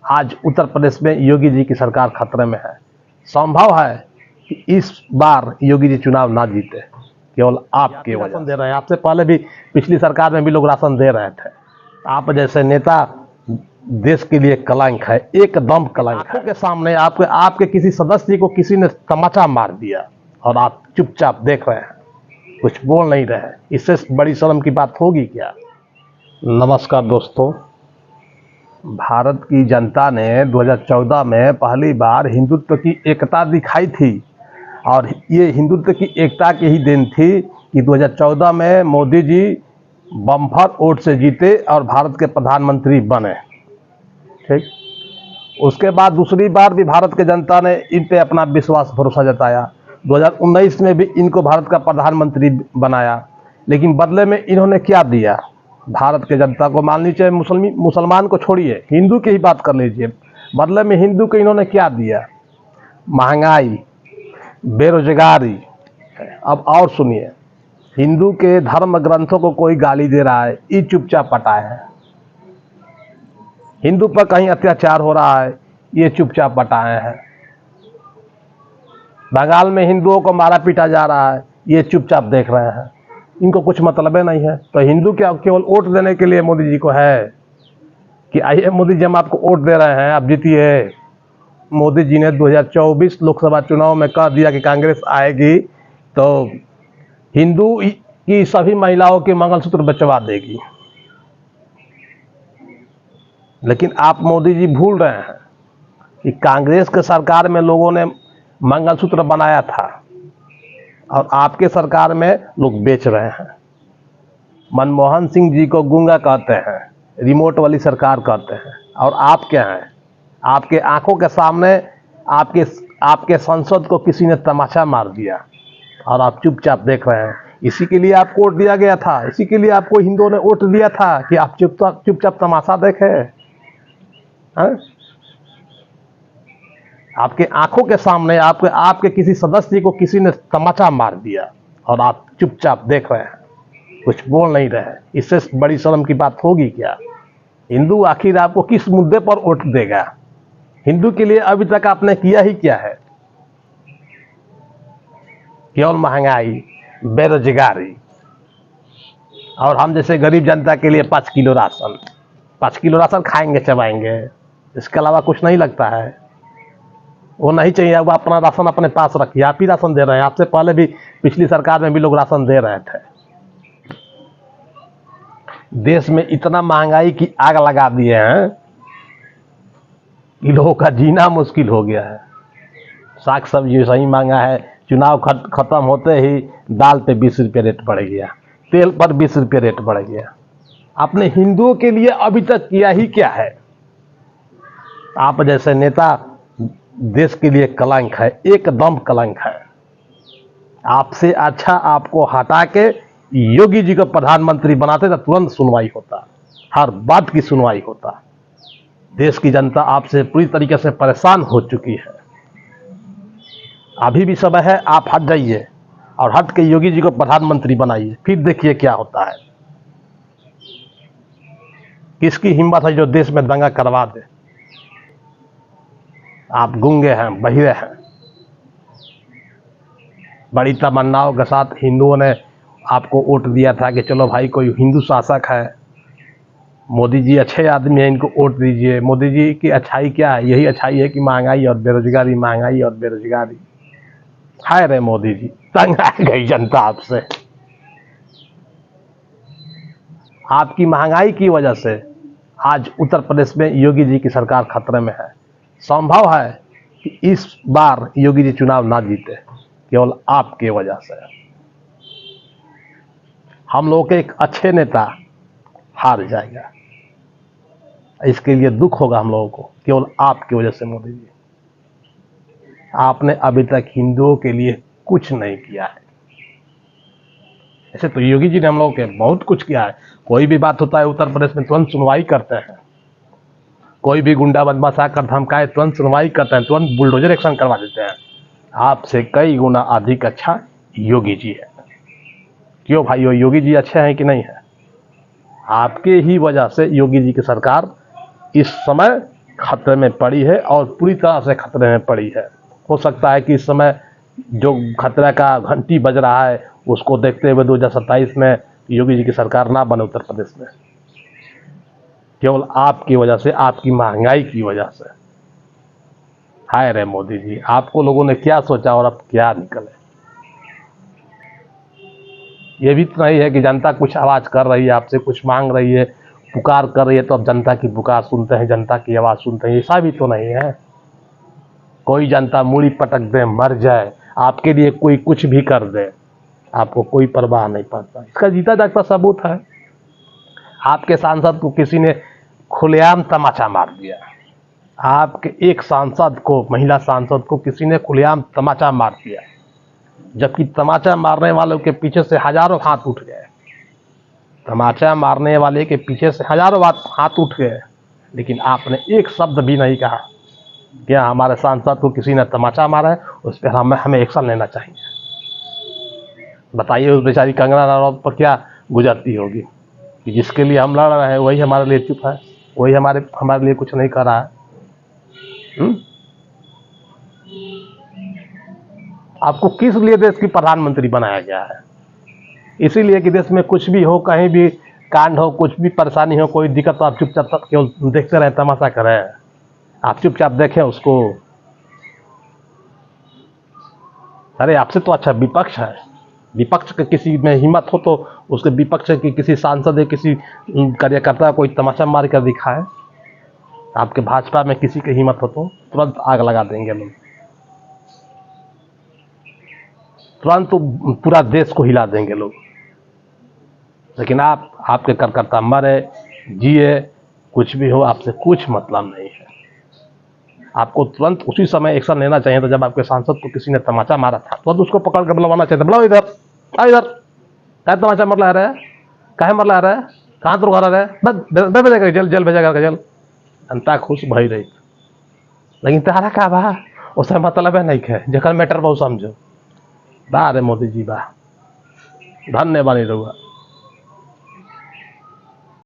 आज उत्तर प्रदेश में योगी जी की सरकार खतरे में है। संभव है कि इस बार योगी जी चुनाव ना जीते, केवल आपके वजह से दे रहे हैं। आपसे पहले भी पिछली सरकार में भी लोग राशन दे रहे थे। आप जैसे नेता देश के लिए कलंक है, एकदम कलंक है। के सामने आपके किसी सदस्य को किसी ने तमाचा मार दिया और आप चुपचाप देख रहे हैं, कुछ बोल नहीं रहे। इससे बड़ी शर्म की बात होगी क्या? नमस्कार दोस्तों, भारत की जनता ने 2014 में पहली बार हिंदुत्व की एकता दिखाई थी और ये हिंदुत्व की एकता की ही देन थी कि 2014 में मोदी जी बम्पर वोट से जीते और भारत के प्रधानमंत्री बने। ठीक, उसके बाद दूसरी बार भी भारत की जनता ने इन पे अपना विश्वास भरोसा जताया। 2019 में भी इनको भारत का प्रधानमंत्री बनाया, लेकिन बदले में इन्होंने क्या दिया भारत के जनता को? मान लीजिए मुसलमान को छोड़िए, हिंदू की ही बात कर लीजिए। बदले में हिंदू को इन्होंने क्या दिया? महंगाई, बेरोजगारी। अब और सुनिए, हिंदू के धर्म ग्रंथों को कोई गाली दे रहा है, ये चुपचाप पटाए है। हिंदू पर कहीं अत्याचार हो रहा है, ये चुपचाप पटाए हैं। बंगाल में हिंदुओं को मारा पीटा जा रहा है, ये चुपचाप देख रहे हैं। इनको कुछ मतलब नहीं है। तो हिंदू क्या केवल वोट देने के लिए मोदी जी को है कि आइए मोदी जी हम आपको वोट दे रहे हैं, आप जीतिए। मोदी जी ने 2024 लोकसभा चुनाव में कह दिया कि कांग्रेस आएगी तो हिंदू की सभी महिलाओं के मंगलसूत्र बचवा देगी। लेकिन आप मोदी जी भूल रहे हैं कि कांग्रेस के सरकार में लोगों ने मंगलसूत्र बनाया था और आपके सरकार में लोग बेच रहे हैं। मनमोहन सिंह जी को गूंगा कहते हैं, रिमोट वाली सरकार कहते हैं, और आप क्या हैं? आपके आंखों के सामने आपके संसद को किसी ने तमाचा मार दिया और आप चुपचाप देख रहे हैं। इसी के लिए आपको वोट दिया गया था, इसी के लिए आपको हिंदुओं ने वोट दिया था कि आप चुपचाप तमाशा देखें। आपके आंखों के सामने आपके किसी सदस्य को किसी ने तमाचा मार दिया और आप चुपचाप देख रहे हैं, कुछ बोल नहीं रहे। इससे बड़ी शर्म की बात होगी क्या? हिंदू आखिर आपको किस मुद्दे पर वोट देगा? हिंदू के लिए अभी तक आपने किया ही क्या है? केवल महंगाई, बेरोजगारी और हम जैसे गरीब जनता के लिए 5 किलो राशन खाएंगे चबाएंगे, इसके अलावा कुछ नहीं लगता है। वो नहीं चाहिए, वो अपना राशन अपने पास रखिए। आप ही राशन दे रहे हैं। आपसे पहले भी पिछली सरकार में भी लोग राशन दे रहे थे। देश में इतना महंगाई की आग लगा दिए हैं कि लोगों का जीना मुश्किल हो गया है। साग सब्जी सही महंगा है। चुनाव खत्म होते ही दाल पे 20 रुपये रेट बढ़ गया, तेल पर 20 रुपये रेट बढ़ गया। आपने हिंदुओं के लिए अभी तक किया ही क्या है? आप जैसे नेता देश के लिए कलंक है, एकदम कलंक है। आपसे अच्छा आपको हटा के योगी जी को प्रधानमंत्री बनाते तो तुरंत सुनवाई होता, हर बात की सुनवाई होता। देश की जनता आपसे पूरी तरीके से परेशान हो चुकी है। अभी भी समय है, आप हट जाइए और हट के योगी जी को प्रधानमंत्री बनाइए, फिर देखिए क्या होता है। किसकी हिम्मत है जो देश में दंगा करवा दे? आप गूंगे हैं, बहिरे हैं। बड़ी तमन्नाओं के साथ हिंदुओं ने आपको वोट दिया था कि चलो भाई कोई हिंदू शासक है, मोदी जी अच्छे आदमी हैं, इनको वोट दीजिए। मोदी जी की अच्छाई क्या है? यही अच्छाई है कि महंगाई और बेरोजगारी, महंगाई और बेरोजगारी। हाय रे मोदी जी, तंग आ गई जनता आपसे। आपकी महंगाई की वजह से आज उत्तर प्रदेश में योगी जी की सरकार खतरे में है। संभव है कि इस बार योगी जी चुनाव ना जीते, केवल आपके वजह से। हम लोग के एक अच्छे नेता हार जाएगा, इसके लिए दुख होगा हम लोगों को, केवल आपकी वजह से। मोदी जी, आपने अभी तक हिंदुओं के लिए कुछ नहीं किया है। ऐसे तो योगी जी ने हम लोगों के बहुत कुछ किया है। कोई भी बात होता है उत्तर प्रदेश में तुरंत सुनवाई करते हैं। कोई भी गुंडा बदमाश आकर धमकाए तुरंत सुनवाई करते हैं, तुरंत बुलडोजर एक्शन करवा देते हैं। आपसे कई गुना अधिक अच्छा योगी जी है। क्यों भाइयों, योगी जी अच्छे हैं कि नहीं है? आपके ही वजह से योगी जी की सरकार इस समय खतरे में पड़ी है और पूरी तरह से खतरे में पड़ी है। हो सकता है कि इस समय जो खतरा का घंटी बज रहा है उसको देखते हुए 2027 में योगी जी की सरकार ना बने उत्तर प्रदेश में, केवल आपकी वजह से, आपकी महंगाई की वजह से। हाय रे मोदी जी, आपको लोगों ने क्या सोचा और अब क्या निकले। ये भी तो नहीं है कि जनता कुछ आवाज कर रही है, आपसे कुछ मांग रही है, पुकार कर रही है तो अब जनता की पुकार सुनते हैं, जनता की आवाज सुनते हैं। ऐसा भी तो नहीं है। कोई जनता मूड़ी पटक दे, मर जाए, आपके लिए कोई कुछ भी कर दे, आपको कोई परवाह नहीं पड़ता। इसका जीता जागता सबूत है, आपके सांसद को किसी ने खुलेआम तमाचा मार दिया। आपके एक सांसद को, महिला सांसद को किसी ने खुलेआम तमाचा मार दिया, जबकि तमाचा मारने वालों के पीछे से हजारों हाथ उठ गए। तमाचा मारने वाले के पीछे से हजारों हाथ उठ गए, लेकिन आपने एक शब्द भी नहीं कहा कि हमारे सांसद को किसी ने तमाचा मारा है, उस पर हमें एक्शन लेना चाहिए। बताइए उस बेचारी कंगना रनौत पर क्या गुजरती होगी कि जिसके लिए हम लड़ रहे हैं वही हमारे लिए चुप है, वही हमारे लिए कुछ नहीं कर रहा है। आपको किस लिए देश की प्रधानमंत्री बनाया गया है? इसीलिए कि देश में कुछ भी हो, कहीं भी कांड हो, कुछ भी परेशानी हो, कोई दिक्कत, तो आप चुपचाप केवल देखते रहे, तमाशा करें, आप चुपचाप देखें उसको। अरे आपसे तो अच्छा विपक्ष है। विपक्ष के किसी में हिम्मत हो तो उसके विपक्ष के किसी सांसद या किसी कार्यकर्ता कोई तमाशा मार कर दिखाए। आपके भाजपा में किसी की हिम्मत हो तो तुरंत आग लगा देंगे लोग, तुरंत तो पूरा देश को हिला देंगे लोग। लेकिन आपके कार्यकर्ता मरे जिए कुछ भी हो, आपसे कुछ मतलब नहीं है। आपको तुरंत उसी समय एक्शन लेना चाहिए था जब आपके सांसद को किसी ने तमाचा मारा था, तुरंत उसको पकड़ कर बुलवाना चाहिए था। बुलाओ इधर, आ इधर, क्या तमाचा मर रहा है, काहे मर रहा है, कहाँ तो घर रहे, बस भेजेगा जेल भेजेगा जेल। जनता खुश भई रही, लेकिन तारा का बा उसे मतलब है नहीं है, जखन मैटर बहुत समझो। वाह रे मोदी जी वाह, धन्यवाद रहुआ।